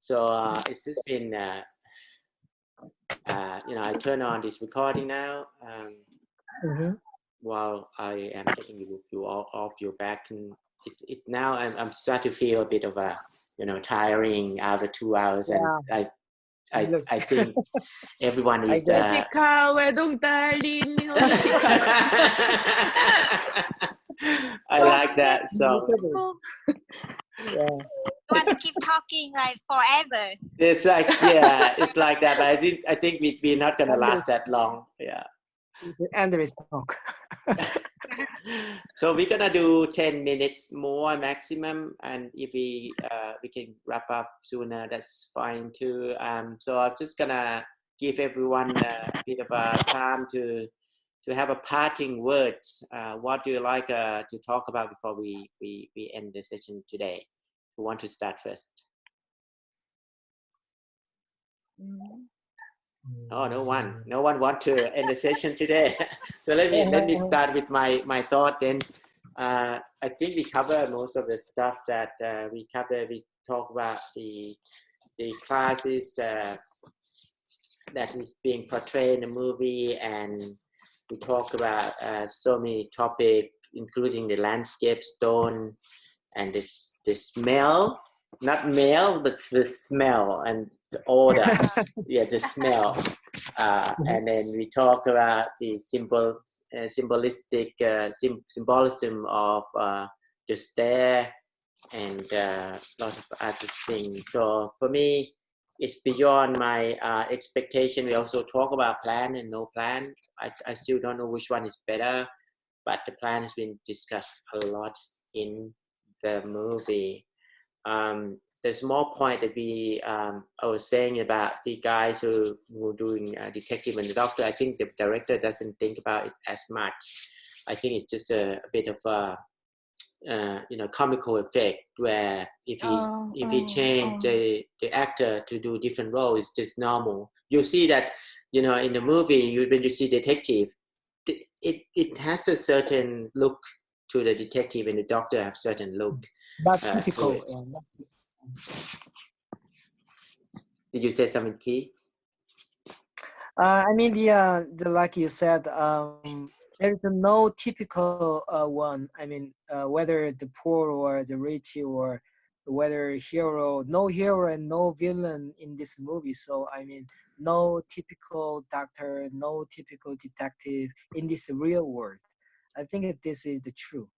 So it's just been, I turn on this recording now while I am getting you all off your back, and it's now I'm starting to feel a bit of a, tiring after 2 hours, and I think everyone is. I like that song. Want to keep talking like forever. It's like it's like that. But I think we're not gonna last that long. Yeah. And there is talk. So we're gonna do 10 minutes more maximum, and if we can wrap up sooner, that's fine too. So I'm just gonna give everyone a bit of a time to have a parting words. What do you like to talk about before we end the session today? Who want to start first? Oh, no one want to end the session today. So let me start with my thought. Then I think we cover most of the stuff that we cover. We talk about the classes that is being portrayed in the movie, and we talk about so many topics, including the landscape, stone, and the smell. Not male, but the smell and the odor. Yeah, the smell. And then we talk about the symbolism of the stair and lots of other things. So for me, it's beyond my expectation. We also talk about plan and no plan. I still don't know which one is better, but the plan has been discussed a lot in the movie. The small point that I was saying about the guys who were doing detective and the doctor, I think the director doesn't think about it as much. I think it's just a bit of a comical effect where if he change the actor to do different roles, it's just normal. You see that in the movie when you see detective, it has a certain look to the detective, and the doctor have certain look. That's typical. Did you say something key? I mean the like you said, there is no typical one. I mean whether the poor or the rich, or whether no hero and no villain in this movie. So I mean no typical doctor, no typical detective in this real world. I think that this is the truth.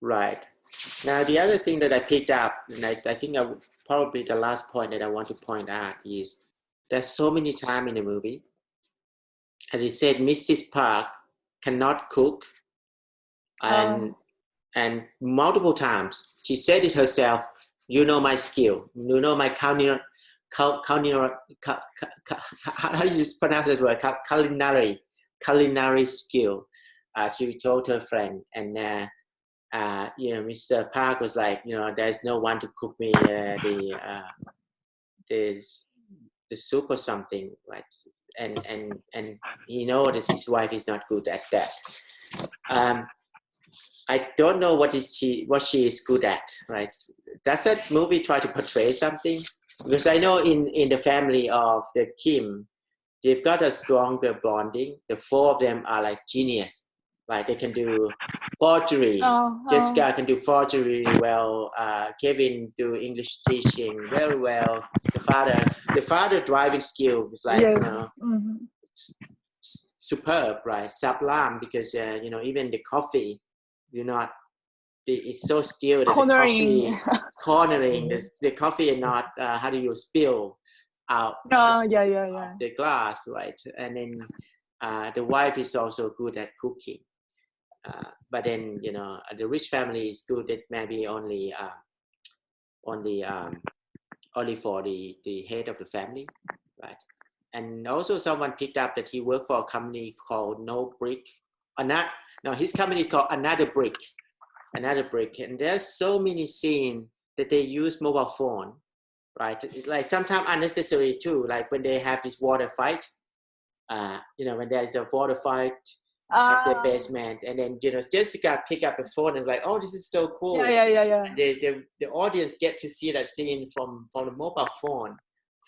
Right. Now, the other thing that I picked up, and I think probably the last point that I want to point out is there's so many times in the movie, and he said Mrs. Park cannot cook, and multiple times she said it herself. My skill. My how do you pronounce this word? Culinary skill. She told her friend, and Mr. Park was like, there's no one to cook me the soup or something, right? And he knows his wife is not good at that. I don't know what she is good at, right? Does that movie try to portray something? Because I know in the family of the Kim, they've got a stronger bonding. The four of them are like genius. Like they can do forgery. Jessica can do forgery really well. Kevin do English teaching very well. The father driving skill is like superb, right? Sublime, because even the coffee, it's so still that cornering. The coffee is not how do you spill out the glass, right? And then the wife is also good at cooking. But then the rich family is good at maybe only for the head of the family, right? And also someone picked up that he worked for a company called his company is called Another Brick, and there's so many scenes that they use mobile phone, right? Like sometimes unnecessary too, like when they have this water fight, when there is a water fight, at the basement, and then Jessica pick up the phone and like, oh, this is so cool. Yeah. The audience get to see that scene from the mobile phone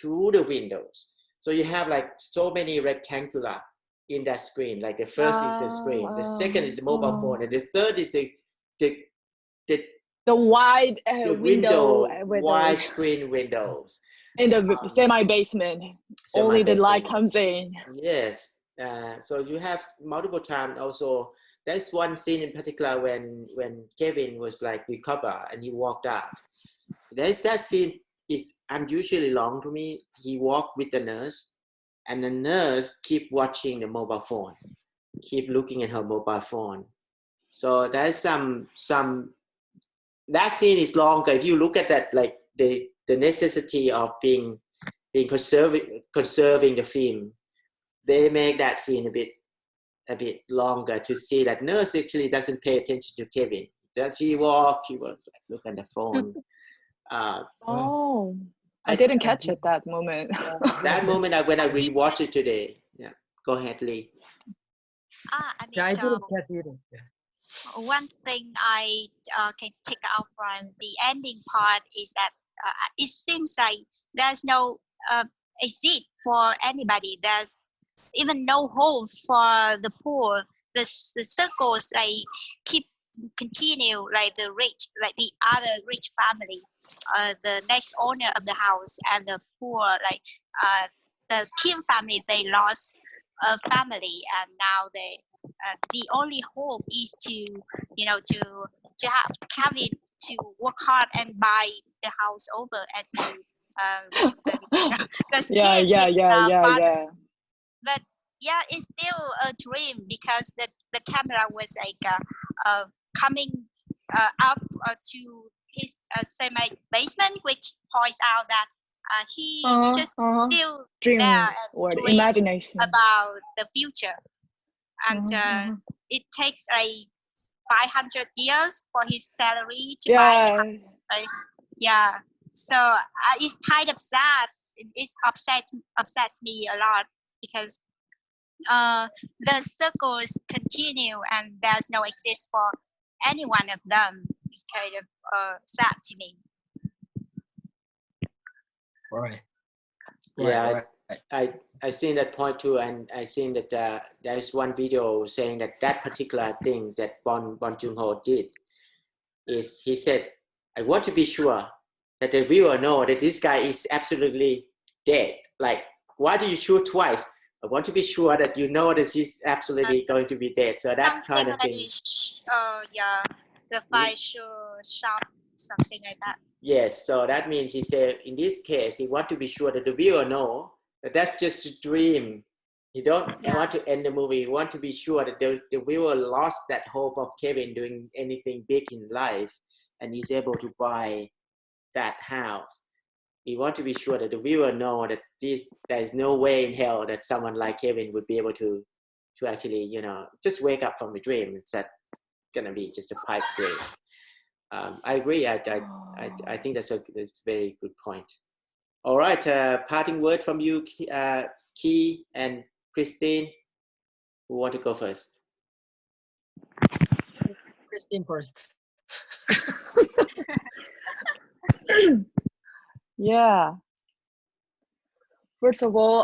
through the windows. So you have like so many rectangular in that screen. Like the first is the screen, the second is the mobile phone, and the third is the wide window with wide screen windows in the semi basement. Only the light comes in. Yes. So you have multiple times also. There's one scene in particular when Kevin was like recover and he walked out. There's that scene is unusually long to me. He walked with the nurse, and the nurse keep watching the mobile phone, keep looking at her mobile phone. So there's some that scene is longer. If you look at that, like the necessity of being conserving the film, they make that scene a bit longer to see that nurse actually doesn't pay attention to Kevin. Does he walk? He was like, look at the phone. I didn't catch it that moment. That moment when I rewatched it today. Yeah, go ahead, Lee. I Yeah, I mean, didn't catch it. Yeah. one thing I can take out from the ending part is that it seems like there's no exit for anybody. There's even no hope for the poor. The circles like keep continue, like the rich, like the other rich family, the next owner of the house, and the poor, like the Kim family. They lost a family, and now they the only hope is to have Kevin to work hard and buy the house over and to Yeah. But yeah, it's still a dream because the camera was like coming up to his semi basement, which points out that he just still dream there or and dream imagination about the future, and it takes like 500 years for his salary to buy the house, right? Yeah, so it's kind of sad. It upsets me a lot because the circles continue and there's no exist for any one of them. It's kind of sad to me. Right. Yeah, I seen that point too, and I seen that there is one video saying that particular thing that Bon Joon-ho did is he said, I want to be sure that the viewer know that this guy is absolutely dead. Like, why do you shoot twice? I want to be sure that you know that he's absolutely going to be dead. So that's kind of thing. Yeah, the fight shot, something like that. Yes, so that means he said in this case he want to be sure that the viewer know that that's just a dream. He don't want to end the movie. He want to be sure that the viewer lost that hope of Kevin doing anything big in life, and he's able to buy that house. He want to be sure that the viewer know that there is no way in hell that someone like Kevin would be able to actually just wake up from the dream. It's gonna be just a pipe dream. I agree. I think that's a very good point. All right, parting word from you, Key and Christine. Who want to go first? Christine first. Yeah. First of all,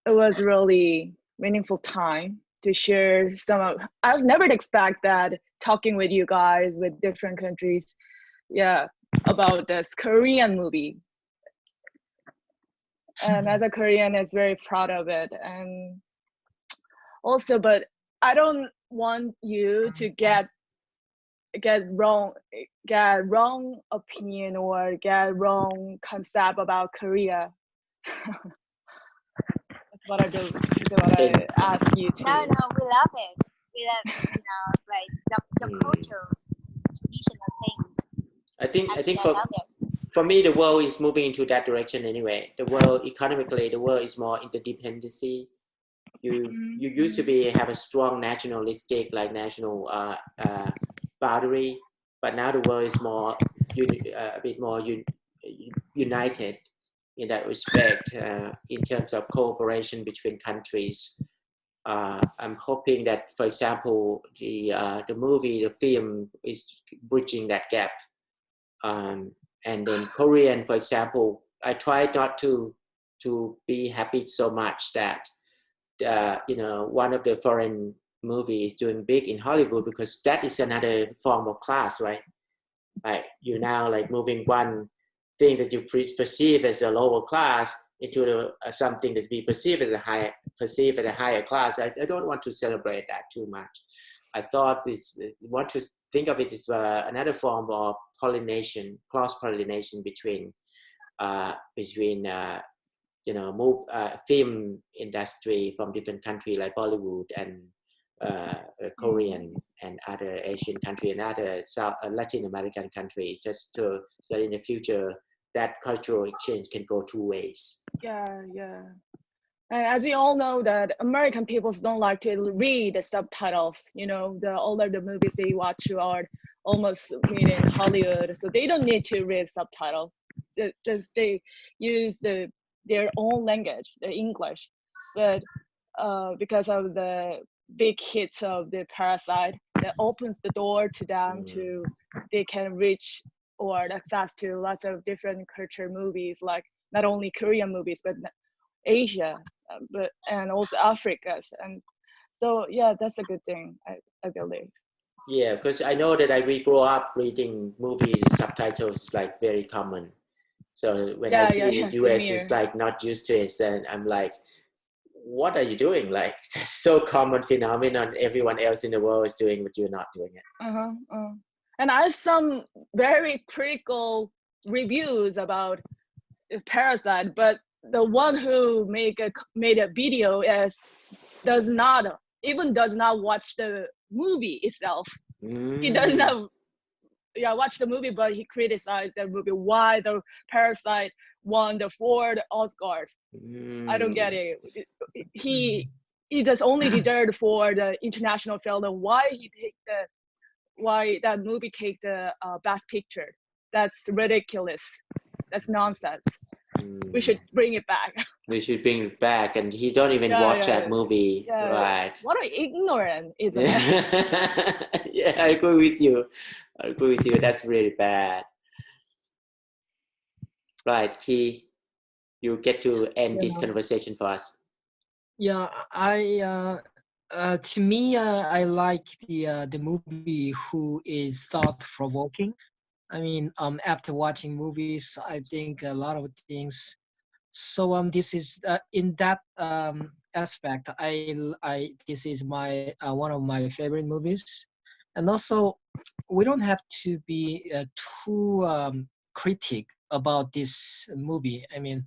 it was really meaningful time to share some of. I've never expect that talking with you guys with different countries, about this Korean movie. And as a Korean, is very proud of it. And also, but I don't want you to get wrong opinion or get wrong concept about Korea. That's what I ask you to. No, we love it. We love, like the cultures, traditional things. I think for me, the world is moving into that direction anyway. The world economically, the world is more interdependency. You used to have a strong nationalistic, like national boundary, but now the world is more a bit more united in that respect in terms of cooperation between countries. I'm hoping that, for example, the movie, the film is bridging that gap. And then Korean, for example, I try not to be happy so much that one of the foreign movies doing big in Hollywood, because that is another form of class, right? Like you now like moving one thing that you perceive as a lower class into something that's be perceived as a higher class. I don't want to celebrate that too much. I thought want to think of it as another form of pollination, cross pollination between film industry from different countries like Bollywood and Korean and other Asian country and other Latin American countries, just so in the future that cultural exchange can go two ways. Yeah. And as you all know, that American people don't like to read the subtitles. All of the movies they watch are almost made in Hollywood, so they don't need to read subtitles. They use their own language, the English. But because of the big hits of the Parasite, that opens the door to them they can reach or access to lots of different culture movies, like not only Korean movies, but Asia, and also Africa. And so, yeah, that's a good thing, I believe. Yeah, because I know that we grow up reading movie subtitles like very common. So when I see the US, it's like not used to it, and I'm like, what are you doing? Like, it's so common phenomenon. Everyone else in the world is doing, but you're not doing it. And I have some very critical reviews about Parasite, but the one who made a video does not watch the movie itself. He does not watch the movie, but he criticized the movie, why the Parasite won the 4 Oscars. I don't get it. He just only deserved for the international film. Why that movie take the best picture? That's ridiculous. That's nonsense. We should bring it back. We should bring it back, and he don't even watch that movie, right? What an ignorant, isn't it? Yeah, I agree with you. That's really bad. Right, Key, you get to end this conversation for us. Yeah, to me, I like the movie who is thought-provoking. I mean, after watching movies, I think a lot of things. So this is in that aspect, this is my one of my favorite movies, and also we don't have to be too critic about this movie. I mean,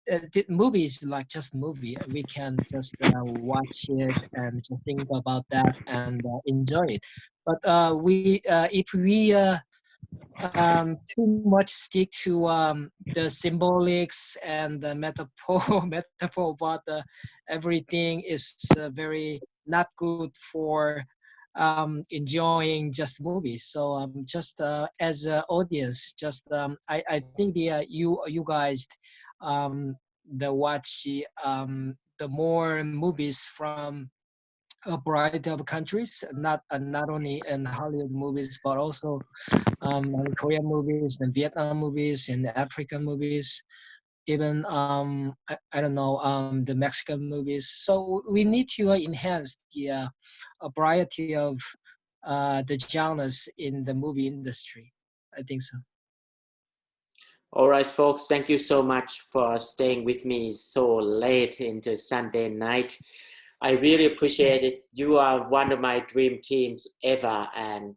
the movie is like just a movie. We can just watch it and just think about that and enjoy it. But if we too much stick to the symbolics and the metaphor, but everything is very not good for enjoying just movies. So just as an audience, just I think you guys watch the more movies from a variety of countries, not only in Hollywood movies, but also Korean movies and Vietnam movies and African movies, even I don't know, the Mexican movies. So we need to enhance the a variety of the genres in the movie industry. I think so. All right, folks, thank you so much for staying with me so late into Sunday night. I really appreciate it. You are one of my dream teams ever, and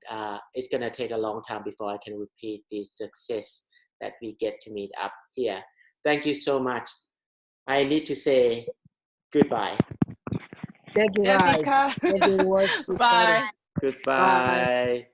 it's going to take a long time before I can repeat this success that we get to meet up here. Thank you so much. I need to say goodbye. Thank you, guys. Jessica. Thank you. Bye. Goodbye.